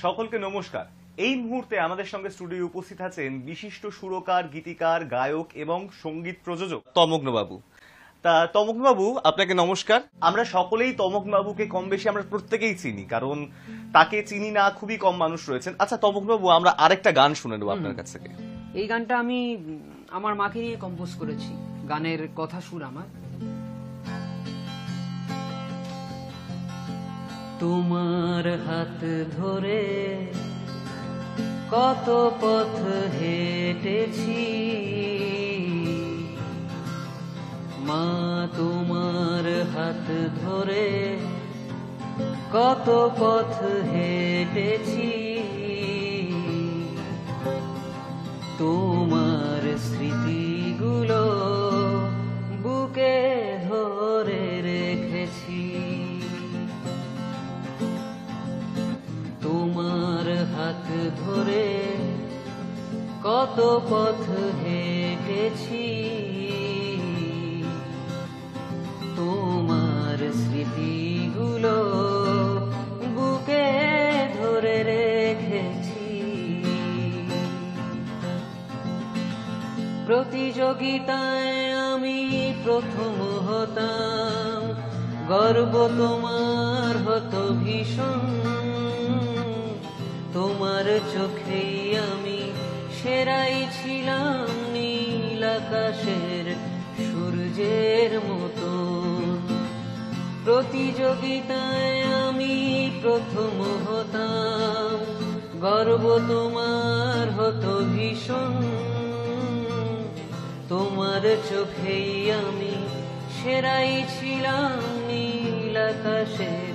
সকলকে নমস্কার। এই মুহূর্তে আমাদের সঙ্গে স্টুডিও উপস্থিত আছেন বিশিষ্ট সুরকার, গীতিকার, গায়ক এবং সঙ্গীত প্রযোজক তমগ্নবাবু। তা তমগ্নবাবু, আপনাকে নমস্কার। আমরা সকলেই তমগ্নবাবুকে কম বেশি আমরা প্রত্যেকেই চিনি, কারণ তাকে চিনি না খুবই কম মানুষ রয়েছেন। আচ্ছা তমগ্নবাবু, আমরা আরেকটা গান শুনে নেবো আপনার কাছ থেকে। এই গানটা আমি আমার মাকে নিয়ে কম্পোজ করেছি। গানের কথা সুর আমার। তোমার হাত ধরে কত পথ হেঁটেছি মা, তোমার হাত ধরে কত পথ হেঁটেছি, তোমার স্মৃতিগুলো বুকে ধরে রেখেছি। তোমার হাত ধরে কত পথ হেঁটেছি, তোমার স্মৃতিগুলো বুকে ধরে রেখেছি। প্রতিযোগিতায় আমি প্রথম হতাম, গর্ব তোমার হতো ভীষণ, তোমার চোখেই আমি সেরাই ছিলাম নীল আকাশের সূর্যের মতো। প্রতিযোগিতায় আমি প্রথম হতাম, গর্ব তোমার হতো ভীষণ, তোমার চোখেই আমি সেরাই ছিলাম নীল আকাশের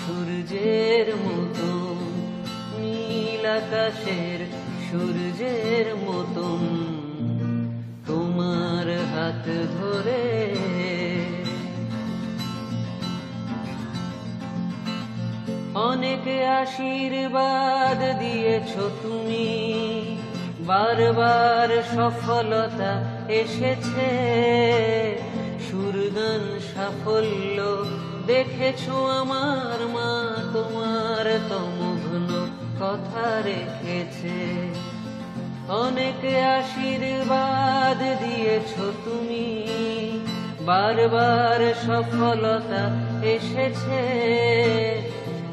সূর্যের মতো, নীল আকাশের সূর্যের মতন। তোমার হাত ধরে অনেক আশীর্বাদ দিয়েছ তুমি, বারবার সফলতা এসেছে, সুরগান সাফল্য দেখেছো আমার মা, তোমার তমগ্ন কথা রেখেছে। অনেক আশীর্বাদ দিয়েছ তুমি, বারবার সফলতা এসেছে,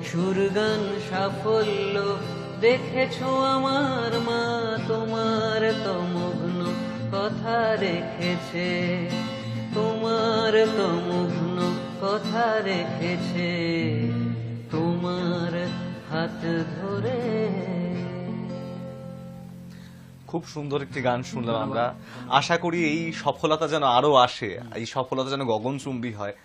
সুরগান সাফল্য দেখেছো আমার মা, তোমার তমগ্ন কথা রেখেছে, তোমার তমগ্ন কথা রেখেছে, তোমার হাত ধরে। খুব সুন্দর একটি গান শুনলাম আমরা। আশা করি এই সফলতা যেন আরো আসে, এই সফলতা যেন গগনচুম্বী হয়।